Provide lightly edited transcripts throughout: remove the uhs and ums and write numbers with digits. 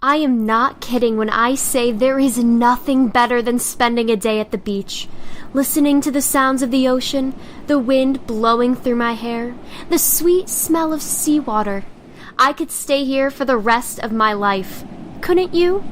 I am not kidding when I say there is nothing better than spending a day at the beach, listening to the sounds of the ocean, the wind blowing through my hair, the sweet smell of seawater. I could stay here for the rest of my life. Couldn't you?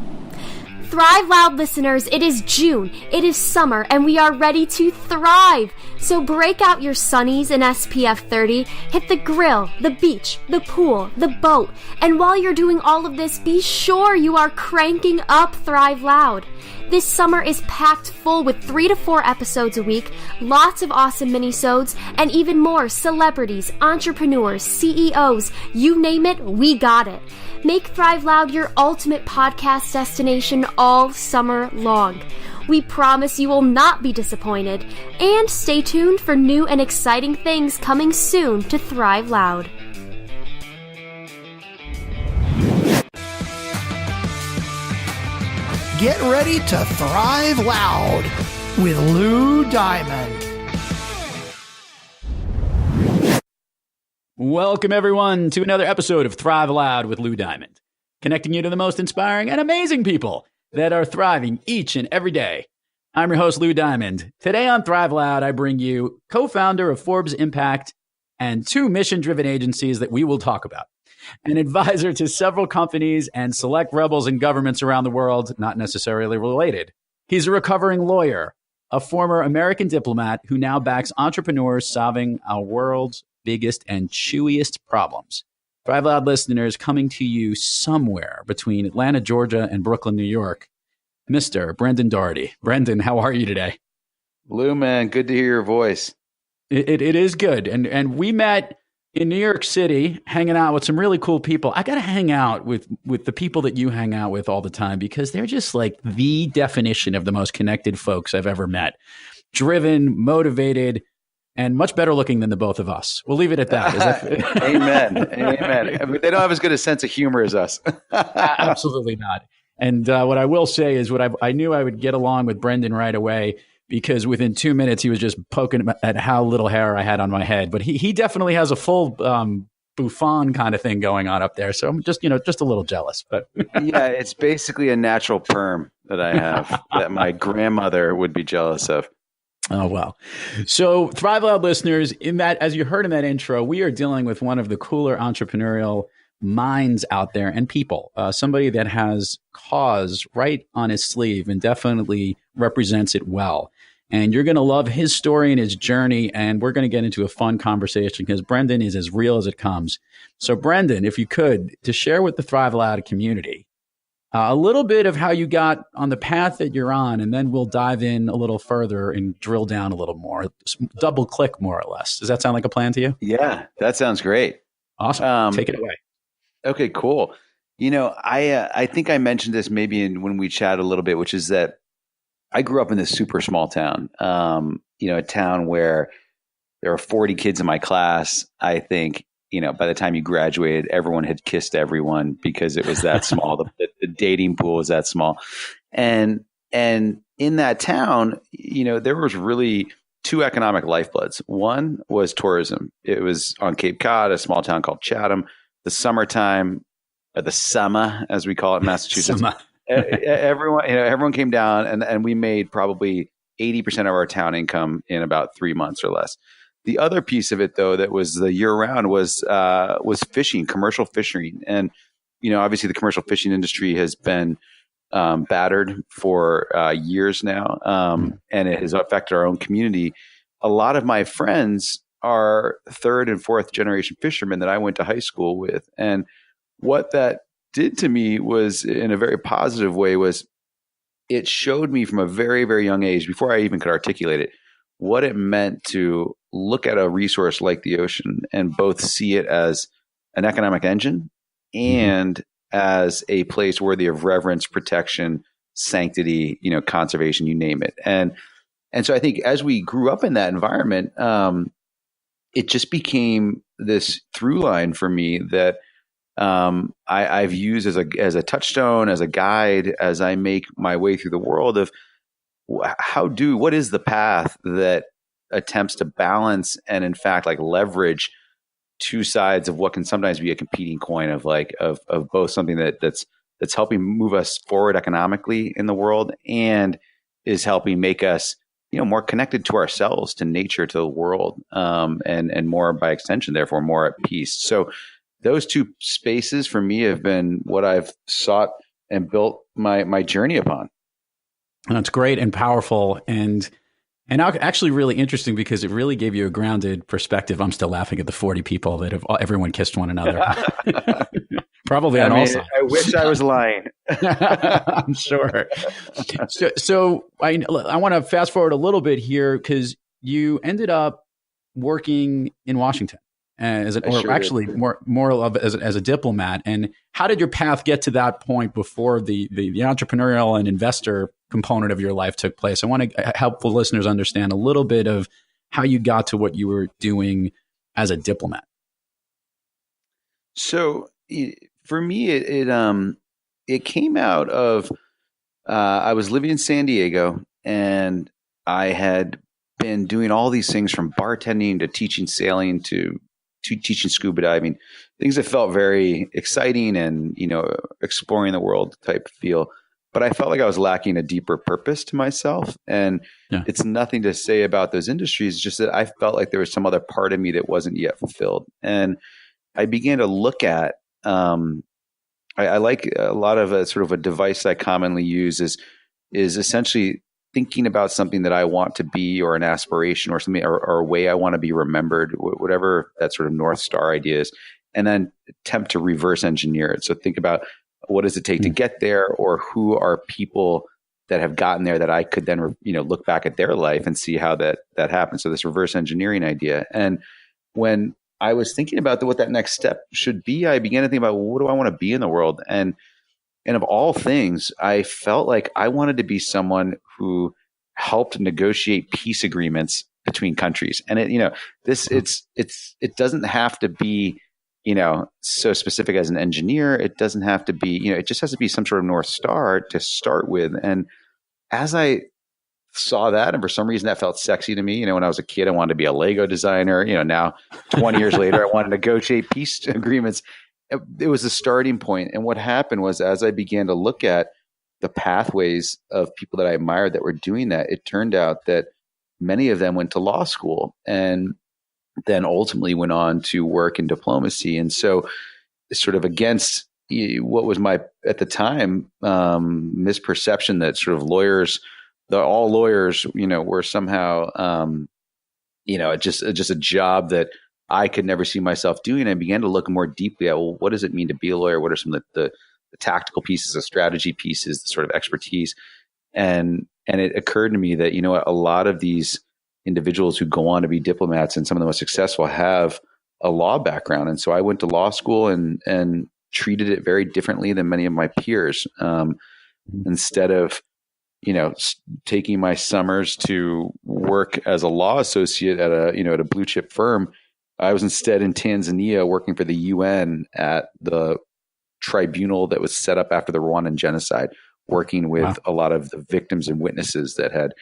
Thrive Loud listeners, it is June, it is summer, and we are ready to thrive. So break out your sunnies and SPF 30, hit the grill, the beach, the pool, the boat, and while you're doing all of this, be sure you are cranking up Thrive Loud. This summer is packed full with 3 to 4 episodes a week, lots of awesome minisodes, and even more celebrities, entrepreneurs, CEOs, you name it, we got it. Make Thrive Loud your ultimate podcast destination all summer long. We promise you will not be disappointed. And stay tuned for new and exciting things coming soon to Thrive Loud. Get ready to Thrive Loud with Lou Diamond. Welcome, everyone, to another episode of Thrive Loud with Lou Diamond, connecting you to the most inspiring and amazing people that are thriving each and every day. I'm your host, Lou Diamond. Today on Thrive Loud, I bring you co-founder of Forbes Impact and 2 mission-driven agencies that we will talk about, an advisor to several companies and select rebels and governments around the world, not necessarily related. He's a recovering lawyer, a former American diplomat who now backs entrepreneurs solving our world's biggest and chewiest problems. Thrive Loud listeners, coming to you somewhere between Atlanta, Georgia, and Brooklyn, New York, Mr. Brendan Doherty. Brendan, how are you today? Lou, man, good to hear your voice. It is good. And we met in New York City, hanging out with some really cool people. I got to hang out with the people that you hang out with all the time because they're just like the definition of the most connected folks I've ever met. Driven, motivated, and much better looking than the both of us. We'll leave it at that. Is that Amen. Amen. I mean, they don't have as good a sense of humor as us. Absolutely not. And what I will say is I knew I would get along with Brendan right away because within 2 minutes he was just poking at how little hair I had on my head. But he definitely has a full Buffon kind of thing going on up there. So I'm just a little jealous. But yeah, it's basically a natural perm that I have that my grandmother would be jealous of. Oh, well. So Thrive Loud listeners, in that, as you heard in that intro, we are dealing with one of the cooler entrepreneurial minds out there and people, somebody that has cause right on his sleeve and definitely represents it well. And you're going to love his story and his journey. And we're going to get into a fun conversation because Brendan is as real as it comes. So Brendan, if you could, to share with the Thrive Loud community, a little bit of how you got on the path that you're on, and then we'll dive in a little further and drill down a little more, double click more or less. Does that sound like a plan to you? Yeah, that sounds great. Awesome. Take it away. Okay, cool. You know, I think I mentioned this maybe when we chat a little bit, which is that I grew up in this super small town, a town where there are 40 kids in my class. I think, by the time you graduated, everyone had kissed everyone because it was that small. The dating pool was that small. And in that town, there was really 2 economic lifebloods. One was tourism. It was on Cape Cod, a small town called Chatham. The summertime, or the summer, as we call it in Massachusetts. everyone came down, and we made probably 80% of our town income in about 3 months or less. The other piece of it, though, that was the year round was fishing, commercial fishing. And, obviously the commercial fishing industry has been battered for years now, and it has affected our own community. A lot of my friends are 3rd and 4th generation fishermen that I went to high school with. And what that did to me was, in a very positive way, was it showed me from a very, very young age, before I even could articulate it, what it meant to look at a resource like the ocean and both see it as an economic engine and as a place worthy of reverence, protection, sanctity, conservation, you name it. And so I think as we grew up in that environment, it just became this through line for me that I've used as a touchstone, as a guide, as I make my way through the world of what is the path that attempts to balance and in fact leverage 2 sides of what can sometimes be a competing coin of both something that's that's helping move us forward economically in the world and is helping make us, more connected to ourselves, to nature, to the world, and more by extension, therefore more at peace. So those two spaces for me have been what I've sought and built my journey upon. That's great and powerful and actually really interesting because it really gave you a grounded perspective. I'm still laughing at the 40 people that have everyone kissed one another. Probably on all sides. I wish I was lying. I'm sure. So I want to fast forward a little bit here because you ended up working in Washington as a diplomat. And how did your path get to that point before the entrepreneurial and investor component of your life took place? I want to help the listeners understand a little bit of how you got to what you were doing as a diplomat. So for me, it came out of I was living in San Diego, and I had been doing all these things from bartending to teaching sailing to teaching scuba diving, things that felt very exciting and exploring the world type feel. But I felt like I was lacking a deeper purpose to myself, and it's nothing to say about those industries. Just that I felt like there was some other part of me that wasn't yet fulfilled, and I began to look at. I like a lot of sort of a device I commonly use is essentially thinking about something that I want to be, or an aspiration, or something, or a way I want to be remembered, whatever that sort of North Star idea is, and then attempt to reverse engineer it. So think about what does it take to get there, or who are people that have gotten there that I could then look back at their life and see how that happened. So this reverse engineering idea. And when I was thinking about what that next step should be, I began to think about, what do I want to be in the world? And of all things, I felt like I wanted to be someone who helped negotiate peace agreements between countries. And it doesn't have to be, so specific as an engineer. It doesn't have to be, it just has to be some sort of North Star to start with. And as I saw that, and for some reason that felt sexy to me. When I was a kid, I wanted to be a Lego designer. Now 20 years later, I want to negotiate peace agreements. It was the starting point. And what happened was, as I began to look at the pathways of people that I admired that were doing that, it turned out that many of them went to law school and then ultimately went on to work in diplomacy. And so sort of against what was my, at the time, misperception that sort of all lawyers, were somehow, just a job that I could never see myself doing. I began to look more deeply at, what does it mean to be a lawyer? What are some of the tactical pieces, the strategy pieces, the sort of expertise? And it occurred to me that, a lot of these individuals who go on to be diplomats and some of the most successful have a law background. And so I went to law school and treated it very differently than many of my peers. Instead of taking my summers to work as a law associate at a blue chip firm, I was instead in Tanzania working for the UN at the tribunal that was set up after the Rwandan genocide, working with a lot of the victims and witnesses that had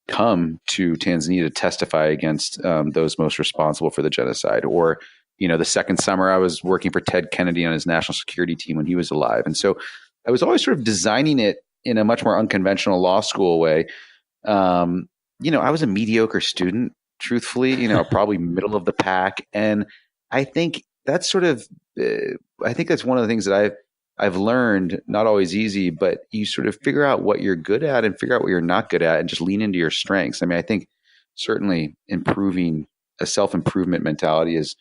come to Tanzania to testify against those most responsible for the genocide. Or, the second summer I was working for Ted Kennedy on his national security team when he was alive. And so I was always sort of designing it in a much more unconventional law school way. I was a mediocre student, truthfully, probably middle of the pack. And I think that's sort of, that's one of the things that I've learned, not always easy, but you sort of figure out what you're good at and figure out what you're not good at and just lean into your strengths. I mean, I think certainly improving a self-improvement mentality is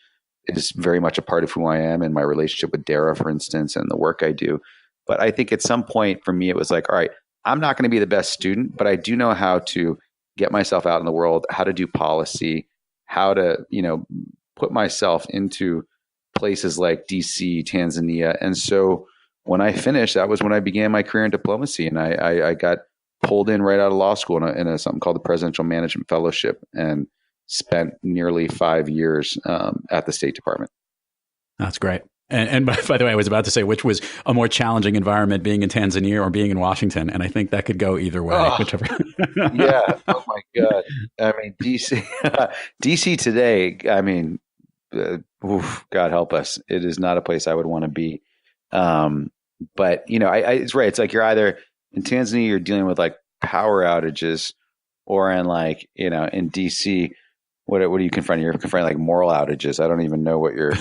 very much a part of who I am and my relationship with Dara, for instance, and the work I do. But I think at some point for me, it was like, all right, I'm not going to be the best student, but I do know how to get myself out in the world, how to do policy, how to, put myself into places like DC, Tanzania. And so when I finished, that was when I began my career in diplomacy. And I got pulled in right out of law school in a something called the Presidential Management Fellowship, and spent nearly 5 years at the State Department. That's great. And by the way, I was about to say, which was a more challenging environment, being in Tanzania or being in Washington? And I think that could go either way, whichever. Yeah. Oh my God. I mean, DC today, I mean, God help us. It is not a place I would want to be. But it's right. It's like you're either in Tanzania, you're dealing with like power outages, or in like in DC, what are you confronting? You're confronting like moral outages. I don't even know what you're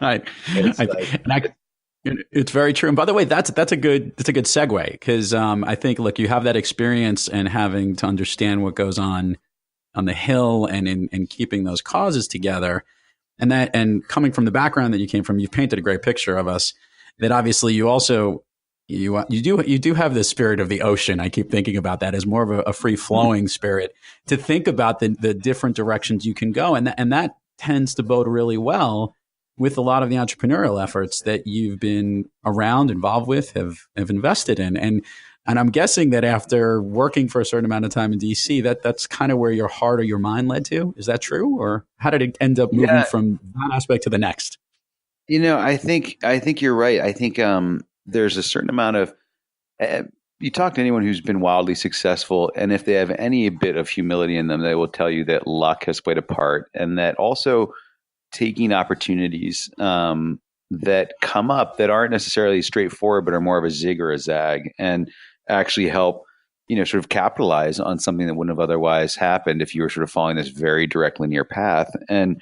Right. it's like, It's very true. And by the way, that's a good segue, because I think, look, you have that experience and having to understand what goes on the Hill and in keeping those causes together, and coming from the background that you came from, you've painted a great picture of us. That obviously you also you do have the spirit of the ocean. I keep thinking about that as more of a free flowing spirit, to think about the different directions you can go, and that tends to bode really well with a lot of the entrepreneurial efforts that you've been around, involved with, have invested in. And I'm guessing that after working for a certain amount of time in DC, that's kind of where your heart or your mind led to. Is that true? Or how did it end up moving from that aspect to the next? I think you're right. I think there's a certain amount of you talk to anyone who's been wildly successful, and if they have any bit of humility in them, they will tell you that luck has played a part, and that also taking opportunities that come up that aren't necessarily straightforward, but are more of a zig or a zag, and actually help, sort of capitalize on something that wouldn't have otherwise happened if you were sort of following this very direct linear path. And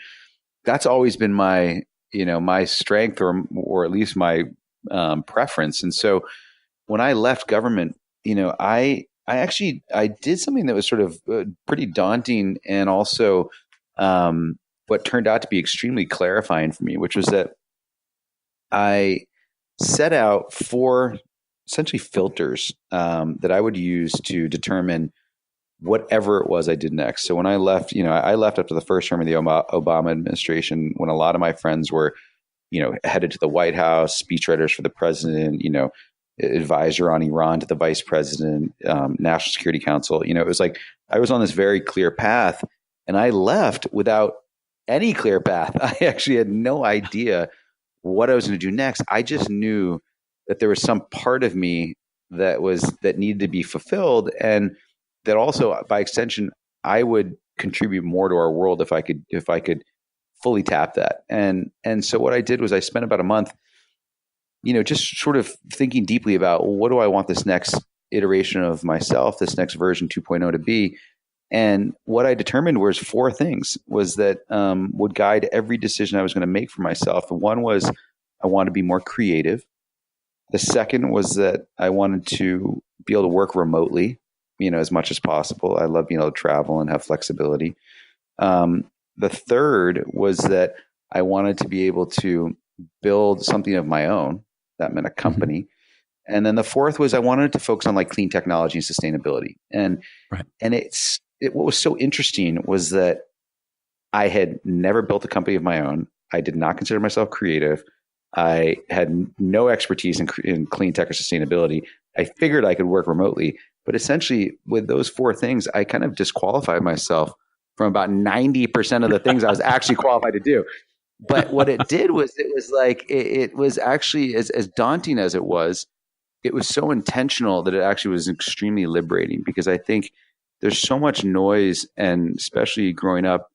that's always been my, my strength, or at least my preference. And so when I left government, I did something that was sort of pretty daunting, and also what turned out to be extremely clarifying for me, which was that I set out 4 essentially filters that I would use to determine whatever it was I did next. So when I left, I left after the first term of the Obama administration, when a lot of my friends were, headed to the White House, speechwriters for the president, advisor on Iran to the vice president, National Security Council. It was like I was on this very clear path, and I left without any clear path. I actually had no idea what I was going to do next. I just knew that there was some part of me that needed to be fulfilled, and that also, by extension, I would contribute more to our world if I could fully tap that. And so what I did was I spent about a month, just sort of thinking deeply about, well, what do I want this next iteration of myself, this next version 2.0 to be? And what I determined was 4 things was that would guide every decision I was going to make for myself. And one was I wanted to be more creative. The second was that I wanted to be able to work remotely, as much as possible. I love being able to travel and have flexibility. The third was that I wanted to be able to build something of my own. That meant a company. And then the fourth was I wanted to focus on like clean technology and sustainability. And right. And what was so interesting was that I had never built a company of my own. I did not consider myself creative. I had no expertise in clean tech or sustainability. I figured I could work remotely, but essentially with those 4 things, I kind of disqualified myself from about 90% of the things I was actually qualified to do. But what it did was it was actually as daunting as it was so intentional that it actually was extremely liberating, because I think there's so much noise, and especially growing up,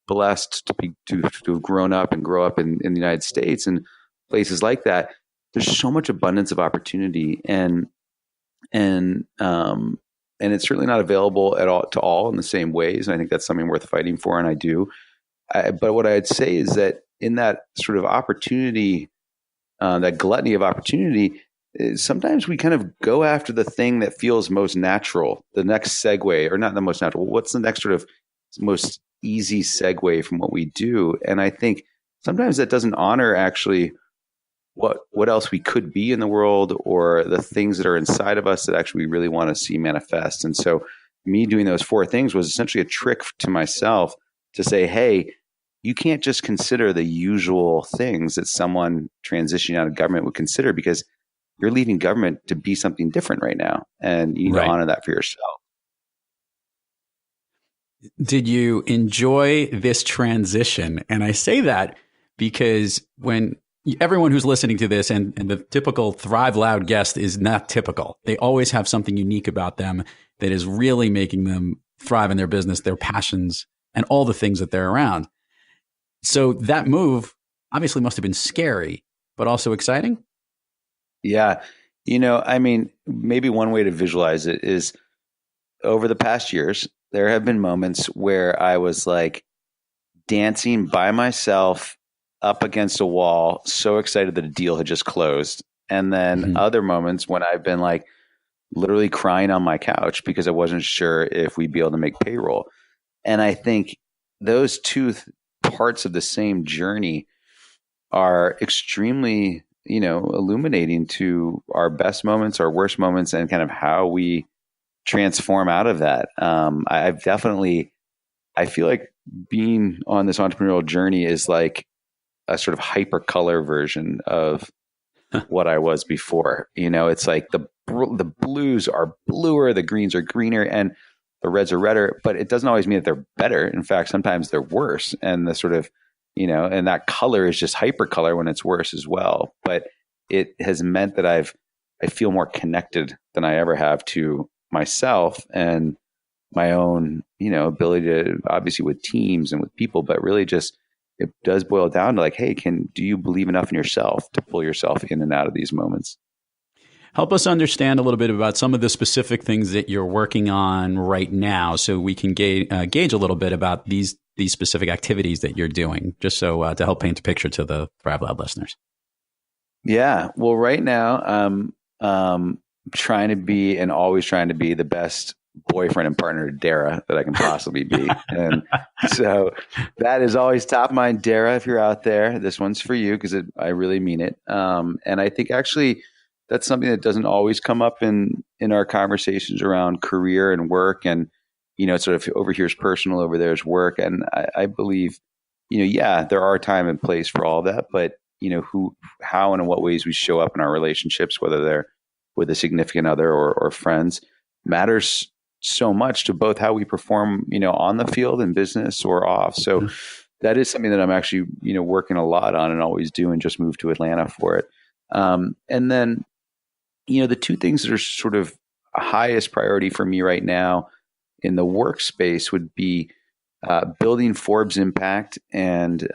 blessed to have grown up and grow up in the United States and places like that. There's so much abundance of opportunity, and it's certainly not available to all in the same ways. And I think that's something worth fighting for, and I do. But what I'd say is that in that sort of opportunity, that gluttony of opportunity, sometimes we kind of go after the thing that feels most natural, the next segue, or not the most natural. What's the next sort of most easy segue from what we do? And I think sometimes that doesn't honor actually what else we could be in the world, or the things that are inside of us that actually we really want to see manifest. And so me doing those 4 things was essentially a trick to myself to say, hey, you can't just consider the usual things that someone transitioning out of government would consider, because you're leaving government to be something different right now. And you need to honor that for yourself. Did you enjoy this transition? And I say that because when everyone who's listening to this, and the typical Thrive Loud guest is not typical. They always have something unique about them that is really making them thrive in their business, their passions, and all the things that they're around. So that move obviously must have been scary, but also exciting. Yeah. I mean, maybe one way to visualize it is over the past years, there have been moments where I was like dancing by myself up against a wall, so excited that a deal had just closed. And then Mhm. other moments when I've been like literally crying on my couch because I wasn't sure if we'd be able to make payroll. And I think those two parts of the same journey are extremely, illuminating to our best moments, our worst moments, and kind of how we transform out of that. I feel like being on this entrepreneurial journey is like a sort of hyper color version of what I was before. It's like the blues are bluer, the greens are greener, and the reds are redder. But it doesn't always mean that they're better. In fact, sometimes they're worse. And the sort of and that color is just hyper color when it's worse as well. But it has meant that I feel more connected than I ever have to myself and my own ability to, obviously with teams and with people, but really just it does boil down to like, hey, do you believe enough in yourself to pull yourself in and out of these moments? Help us understand a little bit about some of the specific things that you're working on right now, so we can gauge a little bit about these specific activities that you're doing, just so to help paint a picture to the Thrive Loud listeners. Yeah, well, right now I'm trying to be and always trying to be the best boyfriend and partner to Dara that I can possibly be. And so that is always top of mind. Dara, if you're out there, this one's for you because I really mean it. And I think actually that's something that doesn't always come up in our conversations around career and work. And, it's sort of over here is personal, over there is work. And I believe, yeah, there are time and place for all that, but how and in what ways we show up in our relationships, whether they're with a significant other or friends, matters so much to both how we perform, on the field in business or off. So that is something that I'm actually, working a lot on and always do, and just moved to Atlanta for it. And then, the two things that are sort of highest priority for me right now in the workspace would be building Forbes Impact, and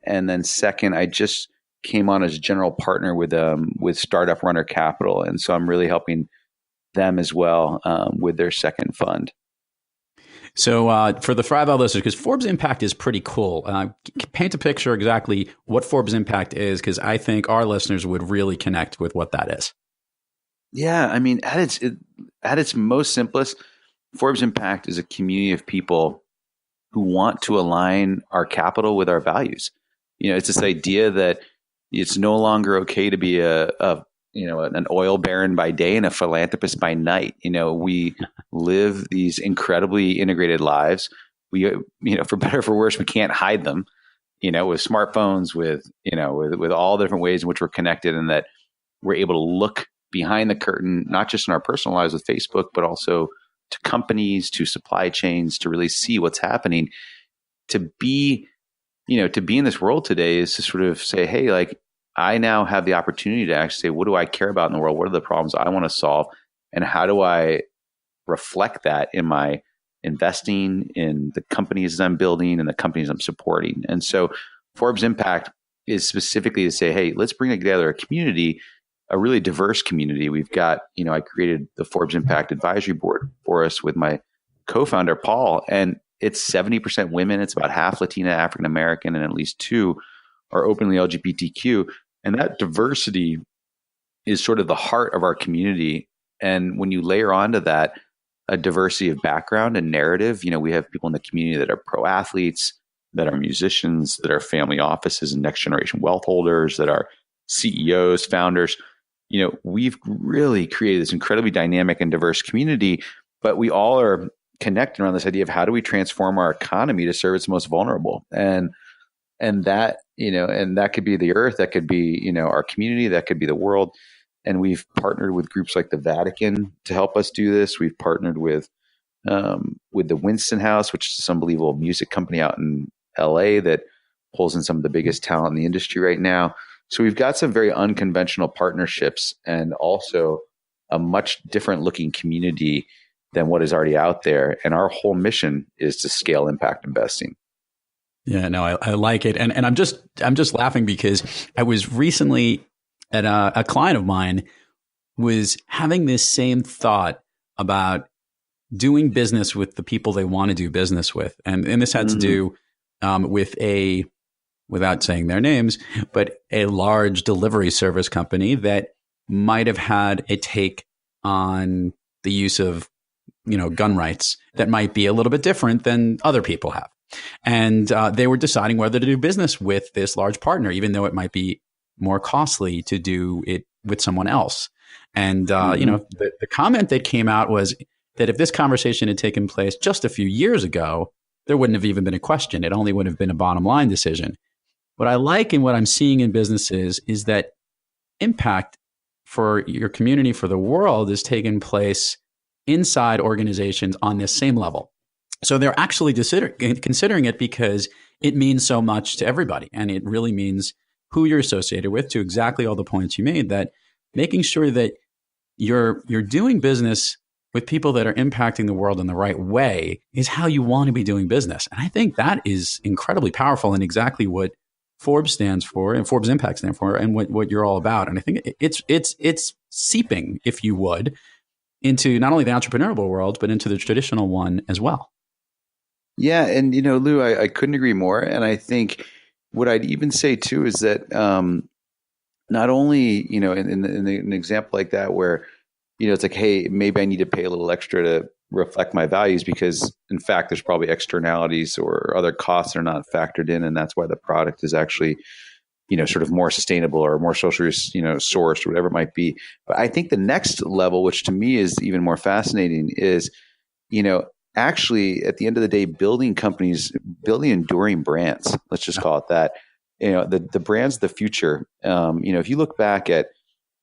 then second, I just came on as a general partner with Startup Runner Capital, and so I'm really helping them as well with their second fund. So for the Thrive Loud listeners, because Forbes Impact is pretty cool, paint a picture exactly what Forbes Impact is, because I think our listeners would really connect with what that is. Yeah, I mean, at its most simplest, Forbes Impact is a community of people who want to align our capital with our values. It's this idea that it's no longer okay to be an oil baron by day and a philanthropist by night. We live these incredibly integrated lives. We, for better or for worse, we can't hide them, with smartphones, with all the different ways in which we're connected, and that we're able to look behind the curtain, not just in our personal lives with Facebook, but also to companies, to supply chains, to really see what's happening. To be in this world today is to sort of say, hey, like, I now have the opportunity to actually say, what do I care about in the world? What are the problems I want to solve? And how do I reflect that in my investing, in the companies that I'm building and the companies I'm supporting? And so Forbes Impact is specifically to say, hey, let's bring together a community, a really diverse community. We've got, I created the Forbes Impact Advisory Board for us with my co-founder, Paul, and it's 70% women. It's about half Latina, African American, and at least 2 are openly LGBTQ. And that diversity is sort of the heart of our community. And when you layer onto that a diversity of background and narrative, we have people in the community that are pro athletes, that are musicians, that are family offices and next generation wealth holders, that are CEOs, founders. We've really created this incredibly dynamic and diverse community, but we all are connected around this idea of how do we transform our economy to serve its most vulnerable. And that, and that could be the earth, that could be, our community, that could be the world. And we've partnered with groups like the Vatican to help us do this. We've partnered with the Winston House, which is this unbelievable music company out in LA that pulls in some of the biggest talent in the industry right now. So we've got some very unconventional partnerships, and also a much different looking community than what is already out there. And our whole mission is to scale impact investing. Yeah, no, I like it. And I'm just laughing because I was recently And a client of mine was having this same thought about doing business with the people they want to do business with. And this had to do with without saying their names, but a large delivery service company that might have had a take on the use of, gun rights that might be a little bit different than other people have. And they were deciding whether to do business with this large partner, even though it might be more costly to do it with someone else. And, the comment that came out was that if this conversation had taken place just a few years ago, there wouldn't have even been a question. It only would have been a bottom line decision. What I like and what I'm seeing in businesses is that impact for your community, for the world, is taking place inside organizations on this same level. So they're actually considering it because it means so much to everybody. And it really means who you're associated with, to exactly all the points you made, that making sure that you're doing business with people that are impacting the world in the right way is how you want to be doing business. And I think that is incredibly powerful and exactly what Forbes stands for and Forbes Impact stands for and what you're all about. And I think it's seeping, if you would, into not only the entrepreneurial world, but into the traditional one as well. Yeah. And, Lou, I couldn't agree more. And I think what I'd even say too is that not only, in an example like that where, it's like, hey, maybe I need to pay a little extra to reflect my values because, in fact, there's probably externalities or other costs that are not factored in. And that's why the product is actually, sort of more sustainable or more socially, sourced or whatever it might be. But I think the next level, which to me is even more fascinating, is, actually at the end of the day, building companies, building enduring brands. Let's just call it that. The brands of the future. If you look back at,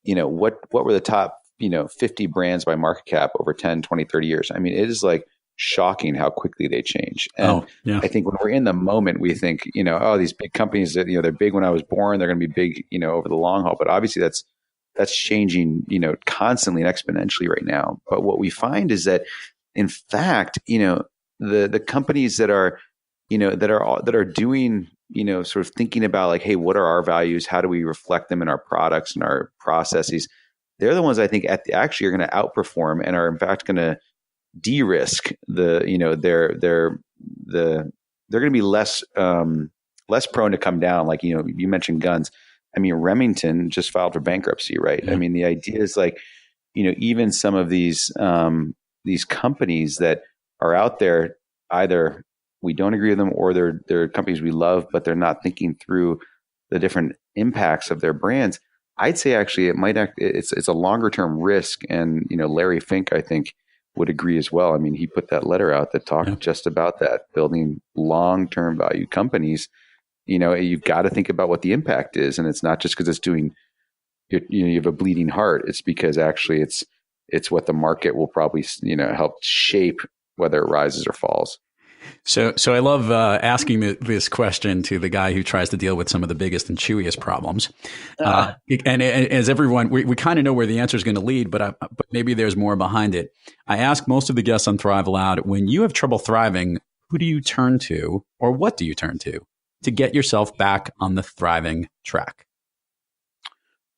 what were the top 50 brands by market cap over 10, 20, 30 years. I mean, it is like shocking how quickly they change. And I think when we're in the moment, we think, these big companies that, they're big when I was born, they're going to be big, over the long haul. But obviously that's changing, constantly and exponentially right now. But what we find is that, in fact, the companies that are, that are doing, sort of thinking about like, hey, what are our values? How do we reflect them in our products and our processes? They're the ones I think actually are going to outperform and are in fact going to de-risk they're going to be less prone to come down. Like, you mentioned guns. I mean, Remington just filed for bankruptcy, right? Yeah. I mean, the idea is like, even some of these companies that are out there, either we don't agree with them or they're companies we love, but they're not thinking through the different impacts of their brands. I'd say actually it's a longer term risk. And, Larry Fink, I think, would agree as well. I mean, he put that letter out that talked just about that, building long-term value companies. You've got to think about what the impact is. And it's not just because it's doing, you have a bleeding heart. It's because actually it's what the market will probably, help shape whether it rises or falls. So I love asking this question to the guy who tries to deal with some of the biggest and chewiest problems. And as everyone, we kind of know where the answer is going to lead, but maybe there's more behind it. I ask most of the guests on Thrive Loud, when you have trouble thriving, who do you turn to or what do you turn to get yourself back on the thriving track?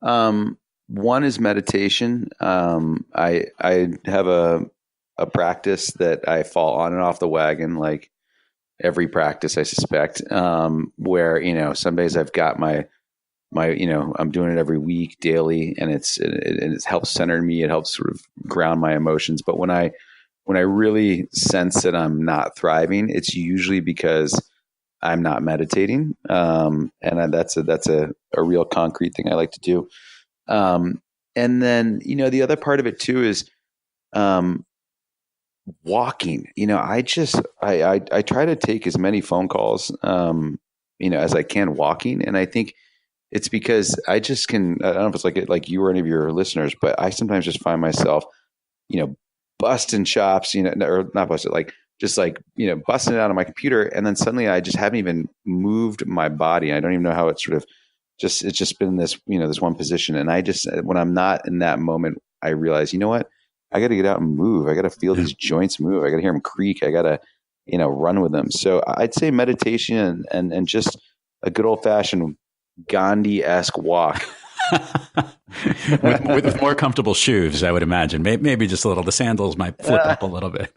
One is meditation. I have a practice that I fall on and off the wagon, like every practice, I suspect, where, some days I've got my, I'm doing it every week, daily, and it helps center me. It helps sort of ground my emotions. But when I really sense that I'm not thriving, it's usually because I'm not meditating. And that's a real concrete thing I like to do. And then, the other part of it too is, walking. I try to take as many phone calls, as I can walking. And I think it's because I just can, I don't know if it's like you or any of your listeners, but I sometimes just find myself, busting chops, or not busting, busting it out of my computer. And then suddenly I just haven't even moved my body. I don't even know how it's just been this, this one position. And when I'm not in that moment, I realize, you know what? I got to get out and move. I got to feel these joints move. I got to hear them creak. I got to, run with them. So I'd say meditation and just a good old fashioned Gandhi-esque walk with more comfortable shoes, I would imagine. Maybe just a little. The sandals might flip up a little bit.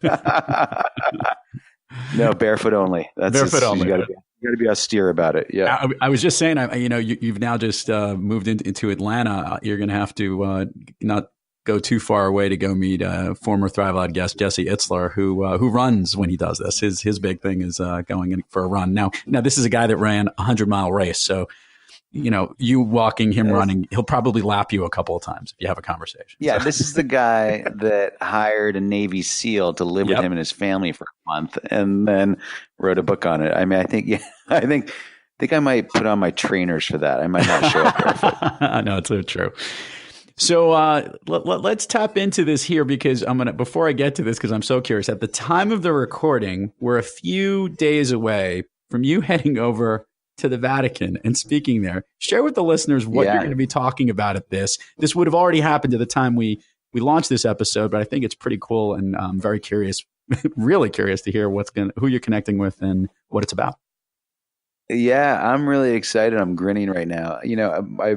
No, barefoot only. That's barefoot only. You got to be austere about it. Yeah. I was just saying, you've now just moved into Atlanta. You're going to have to not go too far away to go meet former Thrive Loud guest Jesse Itzler, who runs when he does this. His big thing is going in for a run. Now this is a guy that ran a 100-mile race, so you walking, him running, he'll probably lap you a couple of times if you have a conversation. Yeah, so. This is the guy that hired a Navy SEAL to live with him and his family for a month, and then wrote a book on it. I mean, I think I might put on my trainers for that. I might not show up barefoot. No, it's so true. So let's tap into this here, because before I get to this, because I'm so curious. At the time of the recording, we're a few days away from you heading over to the Vatican and speaking there. Share with the listeners what you're going to be talking about at this. This would have already happened at the time we launched this episode, but I think it's pretty cool, and I'm very curious, really curious to hear who you're connecting with and what it's about. Yeah, I'm really excited. I'm grinning right now. I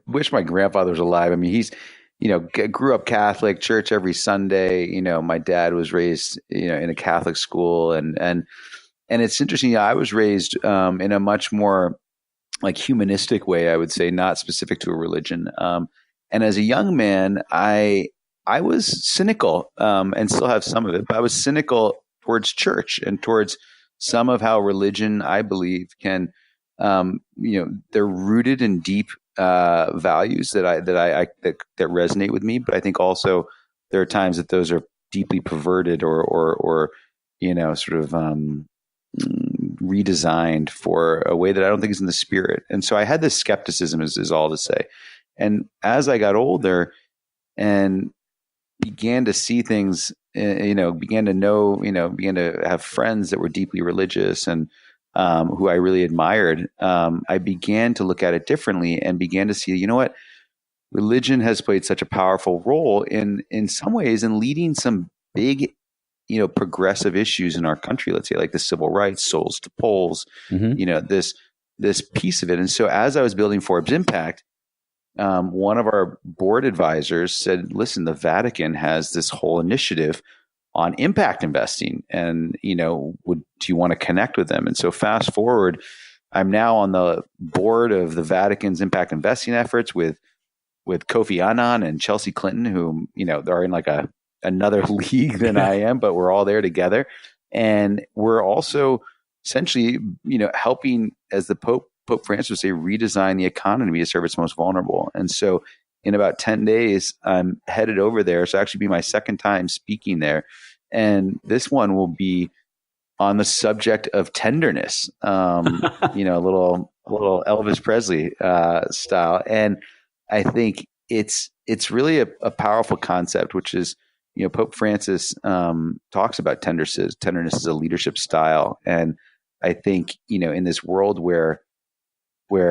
wish my grandfather was alive. I mean, he's, grew up Catholic, church every Sunday. My dad was raised, in a Catholic school, and it's interesting. I was raised in a much more like humanistic way, I would say, not specific to a religion. And as a young man, I was cynical, and still have some of it, but I was cynical towards church and towards some of how religion, I believe, can, they're rooted in deep values that resonate with me. But I think also there are times that those are deeply perverted or sort of redesigned for a way that I don't think is in the spirit. And so I had this skepticism, is all to say. And as I got older and began to see things, began to know, began to have friends that were deeply religious and who I really admired, I began to look at it differently and began to see, what? Religion has played such a powerful role in some ways in leading some big, progressive issues in our country, let's say like the civil rights, souls to polls, this piece of it. And so as I was building Forbes Impact, one of our board advisors said, listen, the Vatican has this whole initiative on impact investing, and, do you want to connect with them? And so fast forward, I'm now on the board of the Vatican's impact investing efforts with Kofi Annan and Chelsea Clinton, who, they're in like another league than I am, but we're all there together. And we're also essentially, helping, as the Pope Francis would say, redesign the economy to serve its most vulnerable. And so in about 10 days, I'm headed over there. So actually be my second time speaking there. And this one will be on the subject of tenderness, a little Elvis Presley style. And I think it's really a powerful concept, which is, Pope Francis talks about tenderness as a leadership style. And I think, in this world where we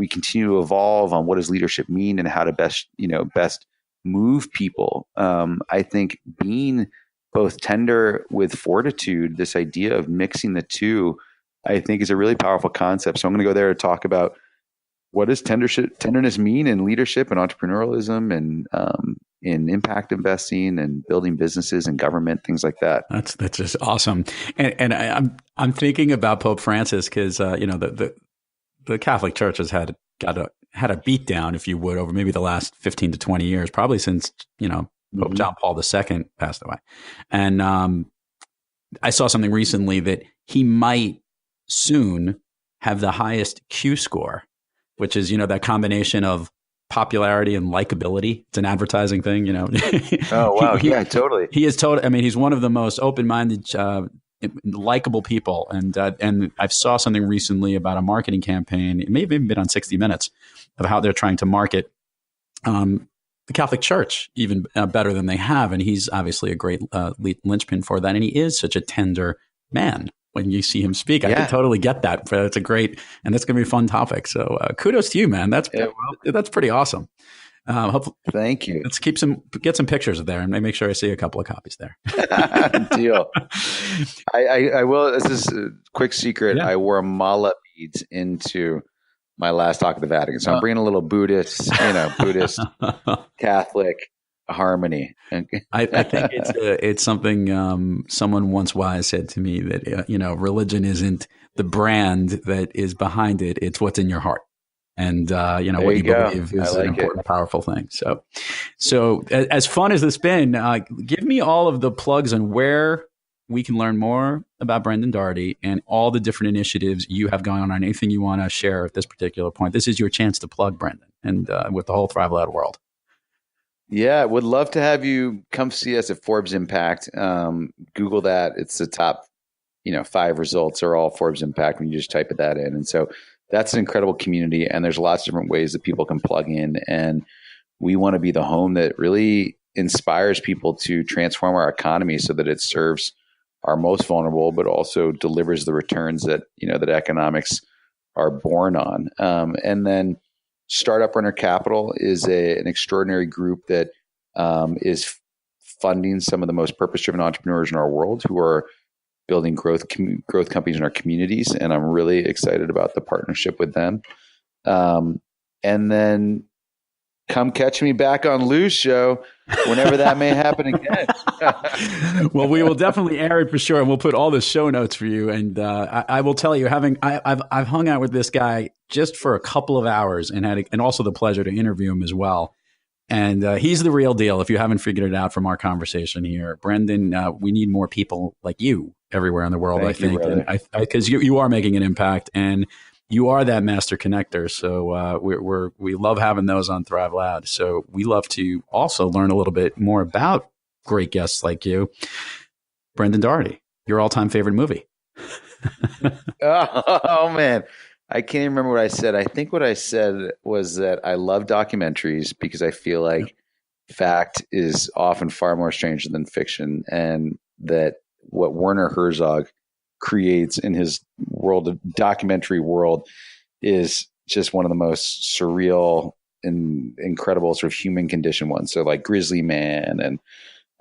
continue to evolve on what does leadership mean and how to best move people. I think being both tender with fortitude, this idea of mixing the two, I think is a really powerful concept. So I'm going to go there to talk about what does tenderness mean in leadership and entrepreneurialism and in impact investing and building businesses and government, things like that. That's just awesome. And I'm thinking about Pope Francis because the Catholic Church has had a beat down, if you would, over maybe the last 15 to 20 years, probably since Pope John Paul II passed away. And I saw something recently that he might soon have the highest Q score, which is that combination of popularity and likability. It's an advertising thing, Oh, wow. Yeah, totally. He is totally. I mean, he's one of the most open-minded, likable people. And I saw something recently about a marketing campaign. It may have even been on 60 Minutes of how they're trying to market the Catholic Church even better than they have. And he's obviously a great linchpin for that. And he is such a tender man. When you see him speak, I can totally get that. It's a great, and that's going to be a fun topic. So kudos to you, man. That's pretty awesome. Thank you. Let's get some pictures there and make sure I see a couple of copies there. Deal. I will. This is a quick secret. Yeah. I wore mala beads into my last talk at the Vatican. So I'm bringing a little Buddhist, Buddhist Catholic harmony. I think it's something someone once wise said to me that, religion isn't the brand that is behind it. It's what's in your heart. And, what you believe is an important, powerful thing. So as fun as this been, give me all of the plugs on where we can learn more about Brendan Doherty and all the different initiatives you have going on, anything you want to share at this particular point. This is your chance to plug Brendan and with the whole Thrive Loud world. Yeah, would love to have you come see us at Forbes Impact. Google that. It's the top, 5 results are all Forbes Impact when you just type that in. And so that's an incredible community. And there's lots of different ways that people can plug in. And we want to be the home that really inspires people to transform our economy so that it serves our most vulnerable, but also delivers the returns that, that economics are born on. And then Startup Runner Capital is an extraordinary group that is funding some of the most purpose-driven entrepreneurs in our world who are building growth companies in our communities. And I'm really excited about the partnership with them. And then come catch me back on Lou's show whenever that may happen again. Well, we will definitely air it for sure, and we'll put all the show notes for you. And I will tell you, I've hung out with this guy just for a couple of hours and also the pleasure to interview him as well. And he's the real deal. If you haven't figured it out from our conversation here, Brendan, we need more people like you everywhere in the world. I think, because you are making an impact and you are that master connector. So we love having those on Thrive Loud. So we love to also learn a little bit more about great guests like you. Brendan Doherty, your all-time favorite movie. Oh, man. I can't even remember what I said. I think what I said was that I love documentaries because I feel like fact is often far more strange than fiction, and that what Werner Herzog creates in his documentary world is just one of the most surreal and incredible sort of human condition ones. So like Grizzly Man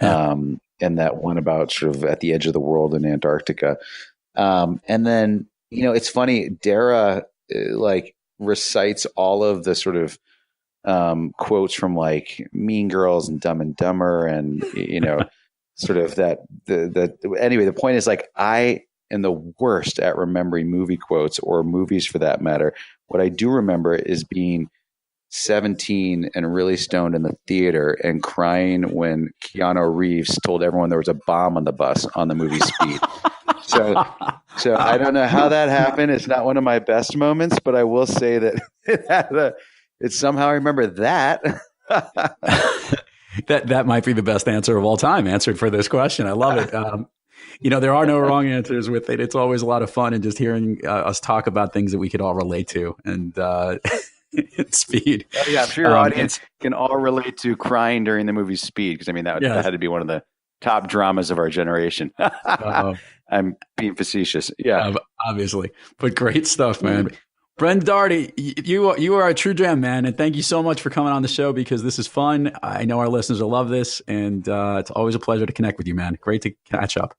and that one about sort of at the edge of the world in Antarctica. And then, it's funny, Dara recites all of the sort of quotes from like Mean Girls and Dumb and Dumber and, sort of that anyway, the point is like, I am the worst at remembering movie quotes or movies for that matter. What I do remember is being 17 and really stoned in the theater and crying when Keanu Reeves told everyone there was a bomb on the bus on the movie Speed. So I don't know how that happened. It's not one of my best moments, but I will say that it's somehow I remember that. That might be the best answer of all time answered for this question. I love it. There are no wrong answers with it. It's always a lot of fun and just hearing us talk about things that we could all relate to and Speed. Yeah, I'm sure your audience can all relate to crying during the movie Speed because that had to be one of the top dramas of our generation. I'm being facetious. Yeah, obviously, but great stuff, man. Brendan Doherty, you are a true gem, man, and thank you so much for coming on the show because this is fun. I know our listeners will love this, and it's always a pleasure to connect with you, man. Great to catch up.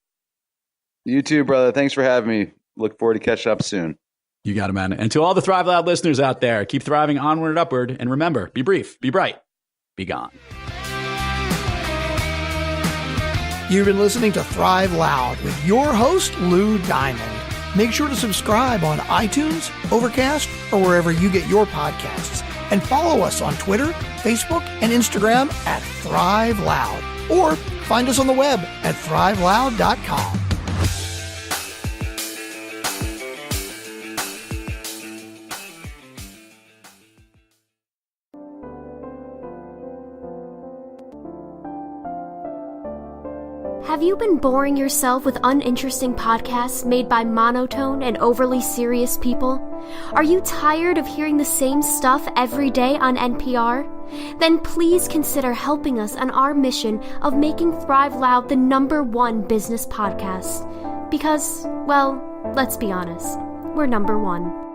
You too, brother. Thanks for having me. Look forward to catching up soon. You got it, man. And to all the Thrive Loud listeners out there, keep thriving onward and upward, and remember, be brief, be bright, be gone. You've been listening to Thrive Loud with your host, Lou Diamond. Make sure to subscribe on iTunes, Overcast, or wherever you get your podcasts. And follow us on Twitter, Facebook, and Instagram at Thrive Loud. Or find us on the web at thriveloud.com. Have you been boring yourself with uninteresting podcasts made by monotone and overly serious people? Are you tired of hearing the same stuff every day on NPR? Then please consider helping us on our mission of making Thrive Loud the #1 business podcast. Because, well, let's be honest, we're #1.